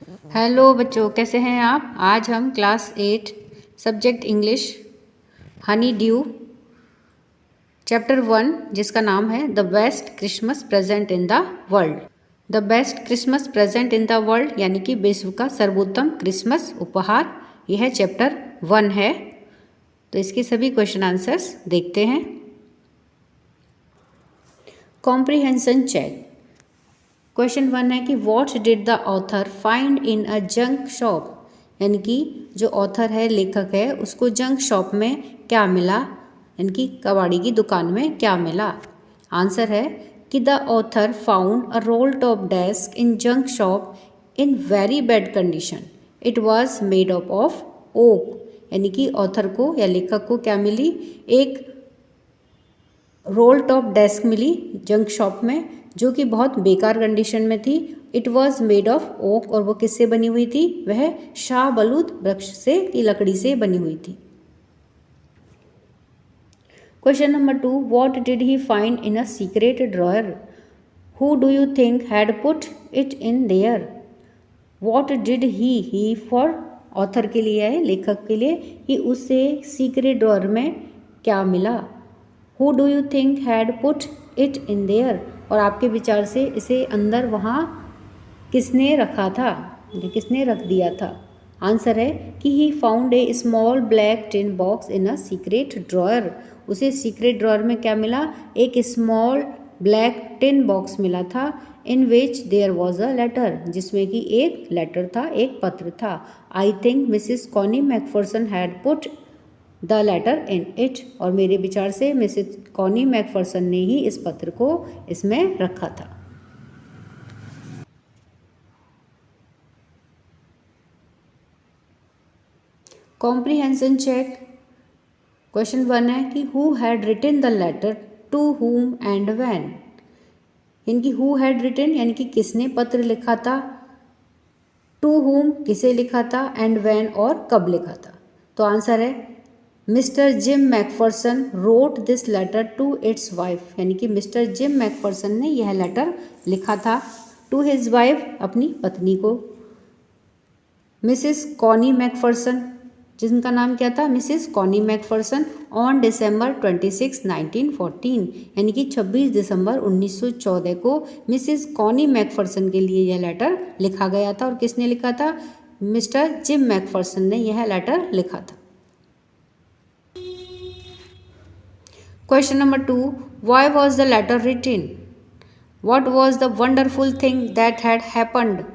Hello बच्चों, कैसे हैं आप। आज हम class 8 subject English Honey due chapter 1 जिसका नाम है the best Christmas present in the world. The best Christmas present in the world यानी कि विश्व का सर्वोत्तम क्रिसमस उपहार, यह चैप्टर 1 है। तो इसके सभी क्वेश्चन आंसर्स देखते हैं। Comprehension check. क्वेश्चन 1 है कि what did the author find in a junk shop, यानी कि जो ऑथर है, लेखक है, उसको जंक शॉप में क्या मिला, यानी कि कबाड़ी की दुकान में क्या मिला। आंसर है कि the author found a role top desk in junk shop in very bad condition. It was made up of oak, यानी कि ऑथर को या लेखक को क्या मिली, एक रोल टॉप डेस्क मिली जंक शॉप में, जो कि बहुत बेकार कंडीशन में थी। It was made of oak, और वो किससे बनी हुई थी, वह शाहबलूत वृक्ष से की लकड़ी से बनी हुई थी। Question number 2, what did he find in a secret dryer, who do you think had put it in their. What did he for author के लिए है, लेखक के लिए, कि उससे सीक्रेट ड्रॉयर में क्या मिला। Who do you think had put it in their, और आपके विचार से इसे अंदर वहाँ किसने रखा था, किसने रख दिया था। आंसर है कि he found a small black tin box in a secret dryer. उसे सीक्रेट ड्रॉयर में क्या मिला, एक स्मॉल ब्लैक टिन बॉक्स मिला था, in which there was a letter, जिसमें कि एक लेटर था, एक पत्र था। I think Mrs Connie McPherson had put the letter in it, और मेरे विचार से मिसेस कॉनी मैकफर्सन ने ही इस पत्र को इसमें रखा था। Comprehension check. क्वेश्चन 1 है कि who had written the letter, to whom and when. इनकी हु हैड रिटन यानी कि किसने पत्र लिखा था, टू हुम किसे लिखा था, एंड व्हेन और कब लिखा था। तो आंसर है Mr Jim McPherson wrote this letter to its wife, यानी कि मिस्टर जिम मैकफर्सन ने यह लेटर लिखा था टू हिज वाइफ, अपनी पत्नी को। मिसिस कॉनी मैकफर्सन, जिनका नाम क्या था, Mrs Connie Macpherson, on December 26, 1914, यानी कि 26 दिसंबर 1914 को मिसिस कॉनी मैकफर्सन के लिए यह लेटर लिखा गया था। और किसने लिखा था, मिस्टर जिम मैकफर्सन ने यह लेटर लिखा था। Question number 2, why was the letter written? What was the wonderful thing that had happened?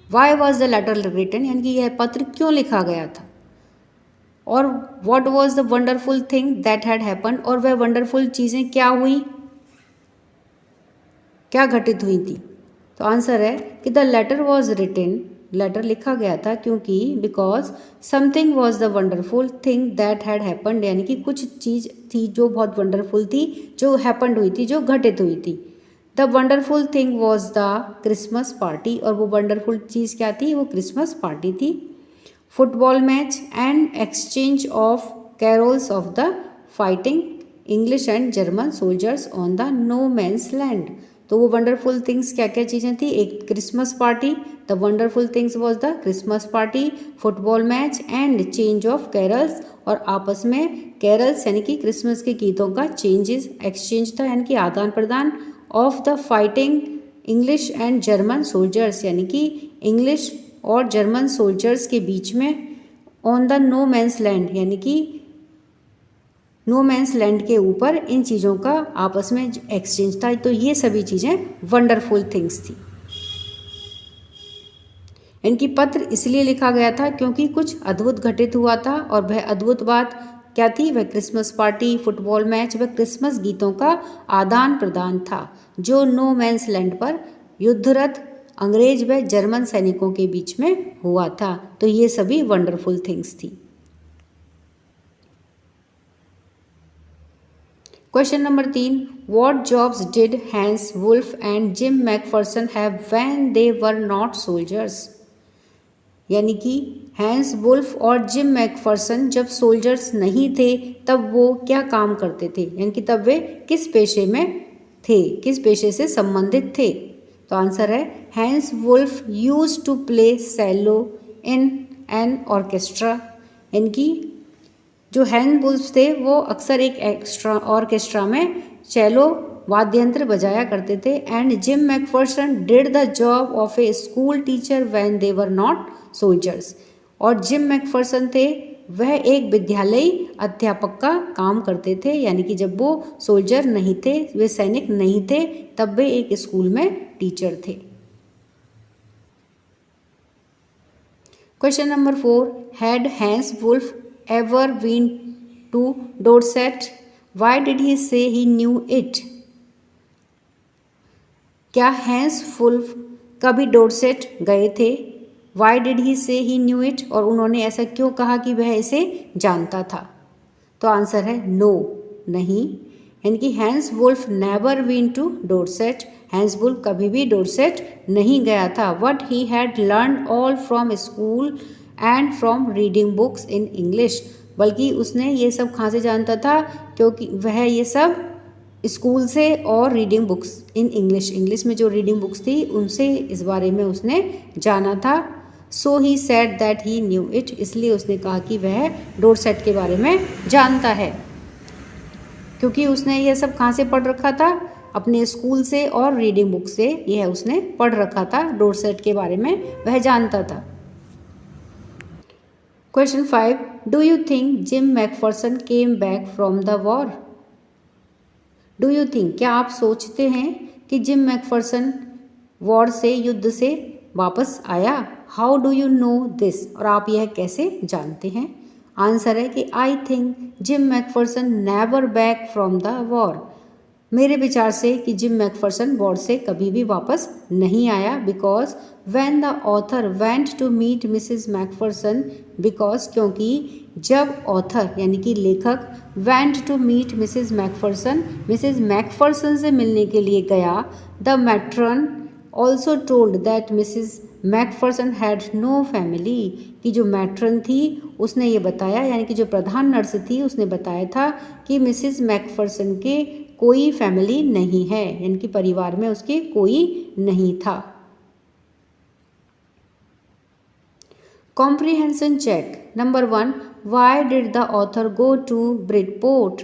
Why was the letter written? यानी कि यह पत्र क्यों लिखा गया था, और what was the wonderful thing that had happened, और वह वंडरफुल चीज़ें क्या हुई, क्या घटित हुई थी। तो आंसर है कि the letter was written, letter लिखा गया था क्योंकि because something was the wonderful thing that had happened, यानी कि कुछ चीज़ थी जो बहुत वंडरफुल थी, जो हैपन्ड हुई थी, जो घटित हुई थी। The wonderful thing was the Christmas party, और वो वंडरफुल चीज़ क्या थी, वो क्रिसमस पार्टी थी। Football match and exchange of carols of the fighting English and German soldiers on the no man's land. तो वो वंडरफुल थिंग्स क्या क्या चीज़ें थी, एक Christmas party, the wonderful things was the Christmas party, football match and change of carols, और आपस में कैरल्स यानी कि क्रिसमस के गीतों का चेंजेस एक्सचेंज था, यानी कि आदान प्रदान, of the fighting English and German soldiers, यानी कि इंग्लिश और जर्मन सोल्जर्स के बीच में, on the no man's land यानी कि नो मैंस लैंड के ऊपर इन चीज़ों का आपस में एक्सचेंज था। तो ये सभी चीज़ें वंडरफुल थिंग्स थी। इनकी पत्र इसलिए लिखा गया था क्योंकि कुछ अद्भुत घटित हुआ था, और वह अद्भुत बात क्या थी, वह क्रिसमस पार्टी, फुटबॉल मैच, वह क्रिसमस गीतों का आदान प्रदान था, जो नो मैंस लैंड पर युद्धरत अंग्रेज व जर्मन सैनिकों के बीच में हुआ था। तो ये सभी वंडरफुल थिंग्स थी। Question number 3, what jobs did Hans Wolf and Jim McPherson have when they were not soldiers. यानी कि हैंस वुल्फ और जिम मैकफर्सन जब सोल्जर्स नहीं थे तब वो क्या काम करते थे, यानी कि तब वे किस पेशे में थे, किस पेशे से संबंधित थे। तो आंसर है Hans Wolf used to play cello in an orchestra. इनकी जो हैंस वुल्फ थे वो अक्सर एक एक्स्ट्रा ऑर्केस्ट्रा में चेलो वाद्य यंत्र बजाया करते थे। And Jim Macpherson did the job of A school teacher when they were not soldiers. और जिम मैकफर्सन थे वह एक विद्यालयी अध्यापक का काम करते थे, यानी कि जब वो सोल्जर नहीं थे, वे सैनिक नहीं थे, तब वे एक स्कूल में टीचर थे। Question number 4, had Hans Wolf ever been to Dorset? Why did he say he knew it? क्या हैंस वुल्फ कभी डोरसेट गए थे? Why did he say he knew it? और उन्होंने ऐसा क्यों कहा कि वह इसे जानता था? तो आंसर है नो, नहीं। यानी कि Hans Wolf never been to Dorset. Hans Wolf कभी भी डोरसेट नहीं गया था। What he had learn all from school and from reading books in English. बल्कि उसने ये सब कहाँ से जानता था? क्योंकि वह ये सब स्कूल से और रीडिंग बुक्स इन इंग्लिश में जो रीडिंग बुक्स थी उनसे इस बारे में उसने जाना था। So he said that he knew it. इसलिए उसने कहा कि वह डोरसेट के बारे में जानता है, क्योंकि उसने यह सब कहाँ से पढ़ रखा था? अपने स्कूल से और रीडिंग बुक से यह उसने पढ़ रखा था। डोरसेट के बारे में वह जानता था। Question 5, do you think gym Macpherson came back from the war? Do you think, क्या आप सोचते हैं कि जिम मैकफर्सन वॉर से, युद्ध से वापस आया? How do you know this? और आप यह कैसे जानते हैं? आंसर है कि I think gym Macpherson never back from the war. मेरे विचार से कि जिम मैकफर्सन वॉर से कभी भी वापस नहीं आया। Because when the author went to meet Mrs McPherson, because क्योंकि जब ऑथर यानी कि लेखक went to meet Mrs McPherson से मिलने के लिए गया, the matron also told that Mrs McPherson had no family. कि जो मैट्रन थी उसने ये बताया, यानी कि जो प्रधान नर्स थी उसने बताया था कि मिसिज मैकफर्सन के कोई फैमिली नहीं है, यानी कि परिवार में उसके कोई नहीं था। Comprehension check number 1, why did the author go to Bridport?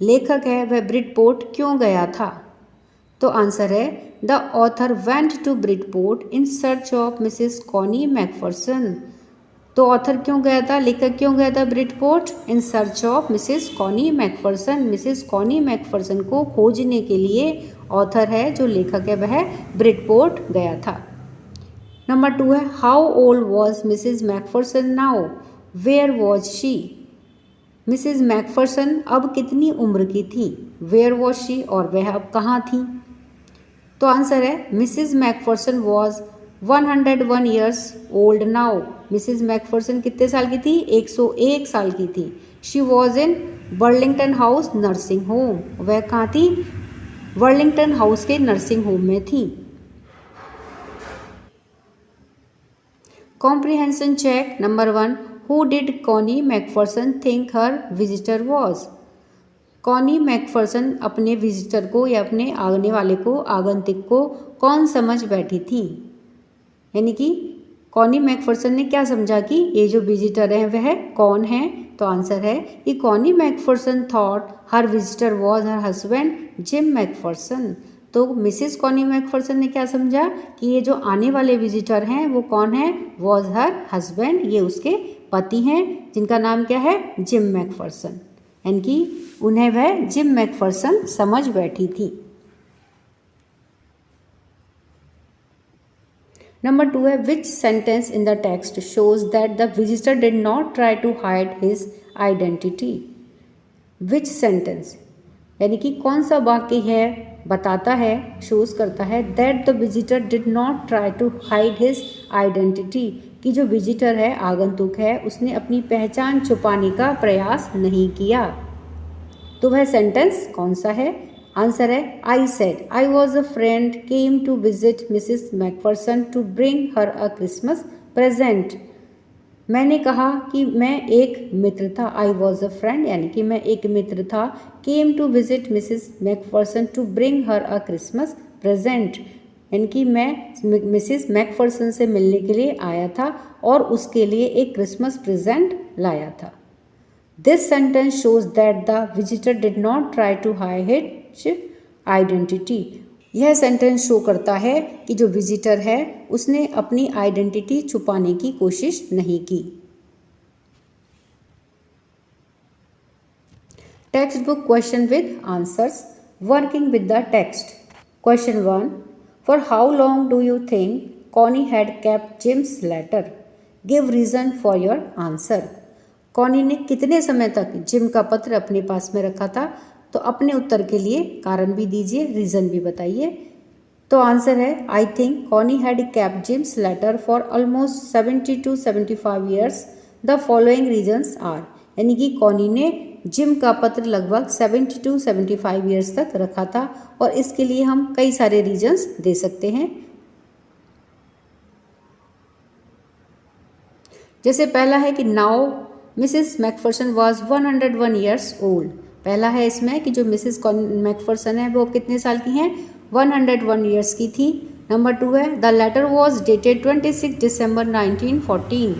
लेखक है वह ब्रिडपोर्ट क्यों गया था? तो आंसर है the author went to Bridport in search of Mrs Connie McPherson. तो ऑथर क्यों गया था, लेखक क्यों गया था Bridport? In search of Mrs Connie McPherson. Mrs Connie McPherson को खोजने के लिए ऑथर है जो लेखक है वह ब्रिडपोर्ट गया था। नंबर 2 है how old was Mrs McPherson now? Where was she? Mrs McPherson अब कितनी उम्र की थी? Where was she? और वह अब कहाँ थी? तो आंसर है Mrs McPherson was 101 years old now. Mrs McPherson कितने साल की थी? 101 साल की थी। She was in Burlington House nursing home. वह कहाँ थी? बर्लिंगटन हाउस के नर्सिंग होम में थी। Comprehension check number 1, who did Connie Macpherson think her visitor was? Connie Macpherson अपने विजिटर को या अपने आने वाले को, आगंतुक को कौन समझ बैठी थी? यानी कि कॉनी मैकफर्सन ने क्या समझा कि ये जो विजिटर है वह कौन है? तो आंसर है कि Connie Macpherson thought her visitor was her husband gym Macpherson. तो मिसिस कॉनी मैकफर्सन ने क्या समझा कि ये जो आने वाले विजिटर हैं वो कौन है? वॉज हर हस्बैंड, ये उसके पति हैं जिनका नाम क्या है? Gym Macpherson. यानी कि उन्हें वह जिम मैकफर्सन समझ बैठी थी। नंबर 2 है which sentence in the text shows that the visitor did not try to hide his identity? Which sentence यानी कि कौन सा वाक्य है बताता है, शोज करता है that the visitor did not try to hide his identity, कि जो विजिटर है, आगंतुक है, उसने अपनी पहचान छुपाने का प्रयास नहीं किया। तो वह सेंटेंस कौन सा है? आंसर है I said I was a friend came to visit Mrs McPherson to bring her a Christmas present. मैंने कहा कि मैं एक मित्र था। आई वॉज अ फ्रेंड यानी कि मैं एक मित्र था। Came to visit Mrs McPherson to bring her a Christmas present यानी कि मैं मिसिस मैकफर्सन से मिलने के लिए आया था और उसके लिए एक क्रिसमस प्रेजेंट लाया था। This sentence shows that the visitor did not try to hide his identity. यह सेंटेंस शो करता है कि जो विजिटर है उसने अपनी आइडेंटिटी छुपाने की कोशिश नहीं की। Textbook question with answers, working with the text. Question 1, for how long do you think Connie had kept Jim's letter? Give reason for your answer. Connie ने कितने समय तक जिम का पत्र अपने पास में रखा था? तो अपने उत्तर के लिए कारण भी दीजिए, रीजन भी बताइए। तो आंसर है I think Connie had kept Jim's letter for almost 70 to 75 years. The following reasons are, यानी कि कॉनी ने जिम का पत्र लगभग 70 to 75 ईयर्स तक रखा था और इसके लिए हम कई सारे रीजन्स दे सकते हैं। जैसे पहला है कि now Mrs Macpherson was 101 years old. पहला है इसमें कि जो मिसिस मैकफर्सन है वो कितने साल की हैं? 101 ईयर्स की थी। नंबर 2 है the letter was dated 26 December 1914।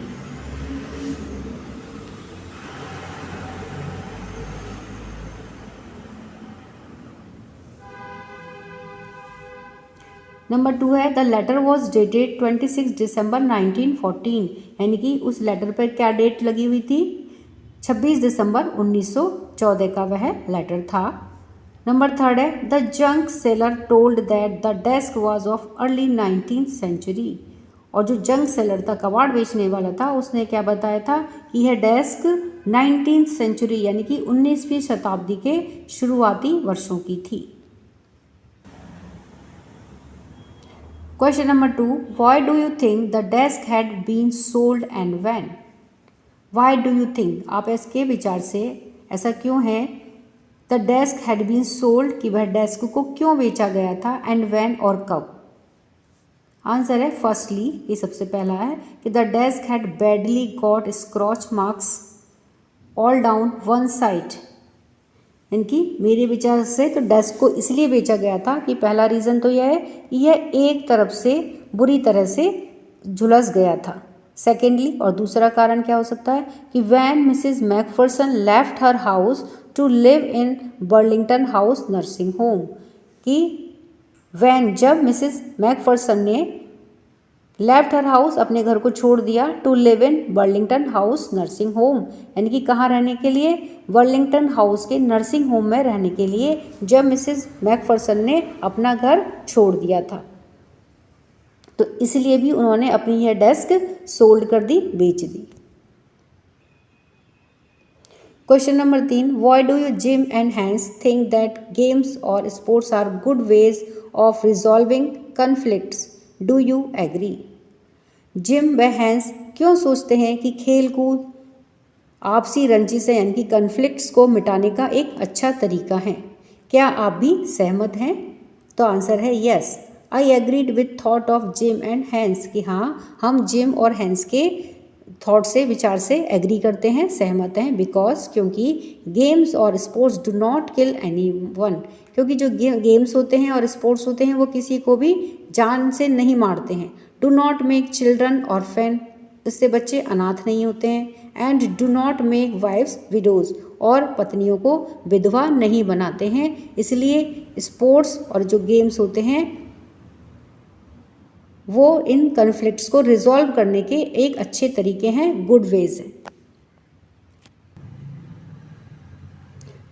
Number 2 है the letter was dated 26 December 1914, यानी कि उस लेटर पर क्या डेट लगी हुई थी? 26 दिसंबर 1914 का वह लेटर था। नंबर 3 है the junk seller told that the desk was of early 19th century. और जो जंक सेलर था, कबाड़ बेचने वाला था, उसने क्या बताया था कि यह डेस्क 19th सेंचुरी यानी कि 19वीं शताब्दी के शुरुआती वर्षों की थी। Question number 2, why do you think the desk had been sold and when? Why do you think, आप इसके विचार से ऐसा क्यों है? The desk had been sold, कि वह डेस्क को क्यों बेचा गया था, एंड व्हेन और कब? आंसर है फर्स्टली, ये सबसे पहला है कि the desk had badly got scratch marks all down one side. इनकी मेरे विचार से तो डेस्क को इसलिए बेचा गया था कि पहला रीज़न तो यह है कि यह एक तरफ से बुरी तरह से झुलस गया था। सेकेंडली, और दूसरा कारण क्या हो सकता है कि when Mrs Macpherson left her house to live in Burlington House nursing home, कि वैन जब मिसिज मैकफर्सन ने लेफ्ट हर हाउस अपने घर को छोड़ दिया to live in Burlington House nursing home, यानी कि कहाँ रहने के लिए? बर्लिंगटन हाउस के नर्सिंग होम में रहने के लिए जब मिसिज मैकफर्सन ने अपना घर छोड़ दिया था, तो इसलिए भी उन्होंने अपनी यह डेस्क सोल्ड कर दी, बेच दी। Question number 3, why do you Jim and Hans think that games और sports are good ways of resolving conflicts? Do you agree? Jim व हैंस क्यों सोचते हैं कि खेल कूद आपसी रंजिश यानी कि कन्फ्लिक्ट्स को मिटाने का एक अच्छा तरीका है? क्या आप भी सहमत हैं? तो आंसर है yes, I agreed with thought of Jim and Hans, कि हाँ हम जिम और हैंस के थॉट से, विचार से एग्री करते हैं, सहमत हैं। बिकॉज, क्योंकि गेम्स और sports do not kill any one, क्योंकि जो गेम्स होते हैं और स्पोर्ट्स होते हैं वो किसी को भी जान से नहीं मारते हैं। Do not make children orphan, इससे बच्चे अनाथ नहीं होते हैं। And do not make wifes widows, और पत्नियों को विधवा नहीं बनाते हैं। इसलिए स्पोर्ट्स और जो गेम्स होते हैं वो इन कन्फ्लिक्ट्स को रिजॉल्व करने के एक अच्छे तरीके हैं, गुड वेज हैं।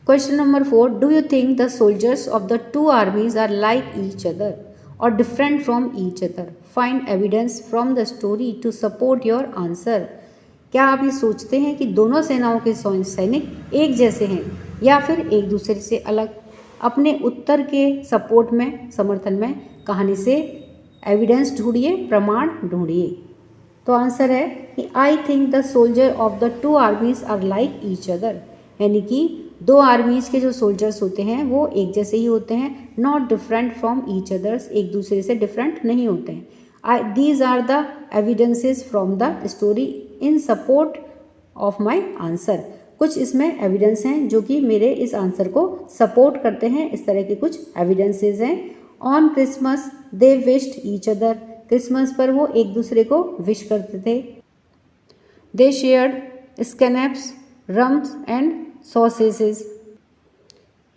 Question number 4, do you think the soldiers of the two armies are like each other और different from each other? Find evidence from the story to support your answer. क्या आप ये सोचते हैं कि दोनों सेनाओं के सैनिक एक जैसे हैं या फिर एक दूसरे से अलग? अपने उत्तर के सपोर्ट में, समर्थन में कहानी से एविडेंस ढूंढिए, प्रमाण ढूंढिए। तो आंसर है कि I think the soldier of the two armies are like each other, यानी कि दो आर्मीज के जो सोल्जर्स होते हैं वो एक जैसे ही होते हैं, not different from each others, एक दूसरे से डिफरेंट नहीं होते हैं। These are the evidences from the story in support of my answer. कुछ इसमें एविडेंस हैं जो कि मेरे इस आंसर को सपोर्ट करते हैं, इस तरह के कुछ एविडेंसेस हैं। On Christmas they wished each other, Christmas पर वो एक दूसरे को विश करते थे। दे शेयर्ड स्कैनप्स, रम्स एंड सॉसेसेस,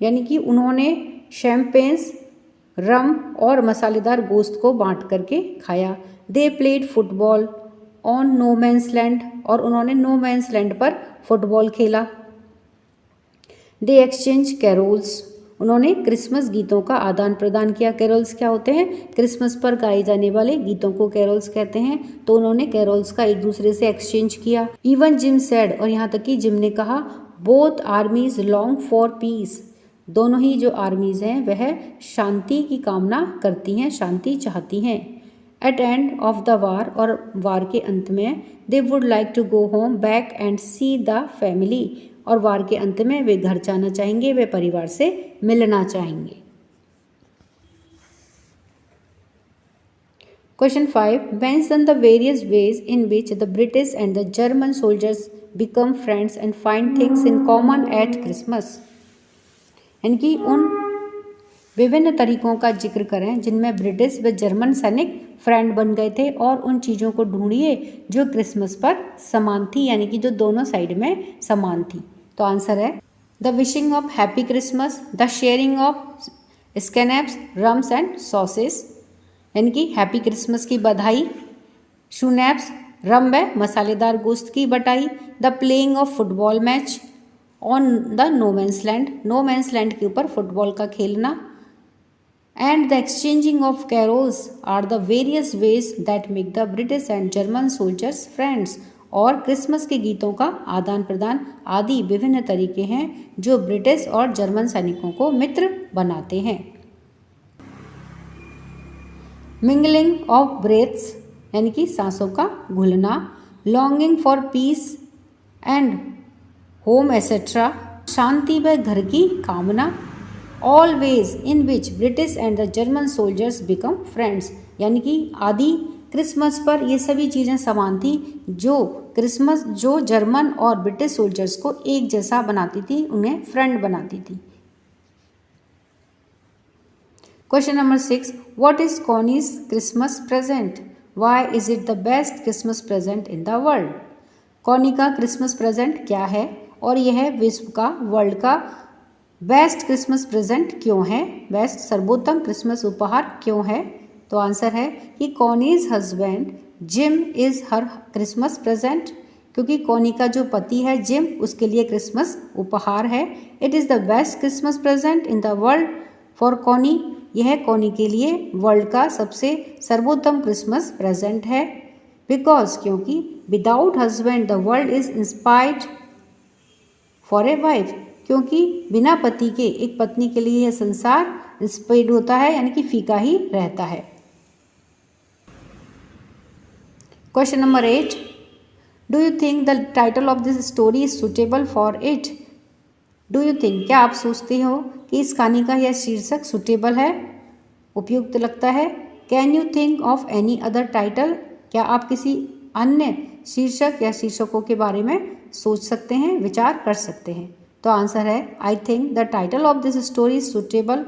यानी कि उन्होंने शैम्पेन्स, रम और मसालेदार गोश्त को बांट करके खाया। They played football on no man's land, और उन्होंने नो मैंस लैंड पर फुटबॉल खेला। दे एक्सचेंज कैरोल्स, उन्होंने क्रिसमस गीतों का आदान प्रदान किया। कैरोल्स क्या होते हैं? क्रिसमस पर गाए जाने वाले गीतों को कैरोल्स कहते हैं। तो उन्होंने कैरोल्स का एक दूसरे से एक्सचेंज किया। इवन जिम सेड, और यहाँ तक कि जिम ने कहा, बोथ आर्मीज लॉन्ग फॉर पीस, दोनों ही जो आर्मीज हैं वह शांति की कामना करती हैं, शांति चाहती हैं। At end of the war, और वार के अंत में, they would like to go home back and see the family, और वार के अंत में वे घर जाना चाहेंगे, वे परिवार से मिलना चाहेंगे। Question 5, mention the various veg in which the British and the German soldiers become friends and find things in common eight Christmas, यानी कि उन विभिन्न तरीकों का जिक्र करें जिनमें ब्रिटिश व जर्मन सैनिक फ्रेंड बन गए थे, और उन चीज़ों को ढूंढिए जो क्रिसमस पर समान थी, यानी कि जो दोनों साइड में समान थी। तो आंसर है the wishing of happy Christmas, the sharing of schnapps, rums and sausages, यानी कि हैप्पी क्रिसमस की बधाई, शूनैप्स रम व मसालेदार गोश्त की बटाई, the playing of football match on the no man's land, no man's land के ऊपर फुटबॉल का खेलना, and the exchanging of carols are the various ways that make the British and German soldiers friends, और Christmas के गीतों का आदान प्रदान आदि विभिन्न तरीके हैं जो ब्रिटिश और जर्मन सैनिकों को मित्र बनाते हैं। मिंगलिंग ऑफ ब्रेथ्स, यानी कि सांसों का घुलना, longing for peace and home etcetera, शांति व घर की कामना, all ways in which British and the German soldiers become friends, यानी कि आदि क्रिसमस पर ये सभी चीज़ें समान थी जो जर्मन और ब्रिटिश सोल्जर्स को एक जैसा बनाती थी, उन्हें फ्रेंड बनाती थी। Question number 6, what is Connie's Christmas present, why is it the best Christmas present in the world. Connie का क्रिसमस प्रेजेंट क्या है और यह विश्व का, वर्ल्ड का बेस्ट क्रिसमस प्रेजेंट क्यों है, बेस्ट सर्वोत्तम क्रिसमस उपहार क्यों है। तो आंसर है कि Connie's husband Jim is her Christmas present, क्योंकि कॉनी का जो पति है जिम, उसके लिए क्रिसमस उपहार है। It is the best Christmas present in the world for Connie, यह कॉनी के लिए वर्ल्ड का सबसे सर्वोत्तम क्रिसमस प्रेजेंट है। बिकॉज, क्योंकि without husband the world is inspired for a wife, क्योंकि बिना पति के एक पत्नी के लिए यह संसार इंस्पायर्ड होता है, यानी कि फीका ही रहता है। Question number 8, do you think the title of this story is suitable for it. Do you think, क्या आप सोचते हो कि इस कहानी का यह शीर्षक सुटेबल है, उपयुक्त लगता है। Can you think of any other title, क्या आप किसी अन्य शीर्षक या शीर्षकों के बारे में सोच सकते हैं, विचार कर सकते हैं। तो आंसर है I think the title of this story is suitable,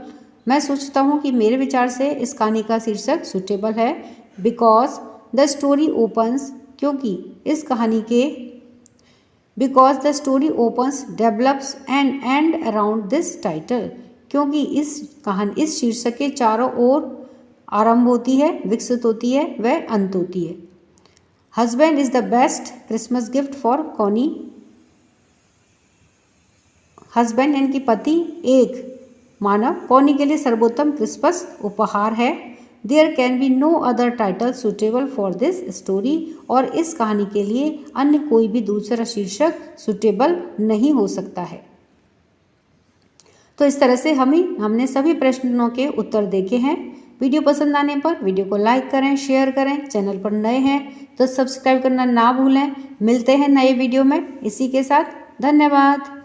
मैं सोचता हूँ कि मेरे विचार से इस कहानी का शीर्षक सुटेबल है। बिकॉज द स्टोरी ओपन्स, क्योंकि इस कहानी के, because the story opens develops and and around this title, क्योंकि इस शीर्षक के चारों ओर आरंभ होती है, विकसित होती है, वह अंत होती है। Husband is the best Christmas gift for Connie, husband यानी कि पति एक मानव कॉनी के लिए सर्वोत्तम क्रिसमस उपहार है। There can be no other title suitable for this story, और इस कहानी के लिए अन्य कोई भी दूसरा शीर्षक सुटेबल नहीं हो सकता है। तो इस तरह से हमने सभी प्रश्नों के उत्तर देखे हैं। वीडियो पसंद आने पर वीडियो को लाइक करें, शेयर करें। चैनल पर नए हैं तो सब्सक्राइब करना ना भूलें। मिलते हैं नए वीडियो में। इसी के साथ धन्यवाद।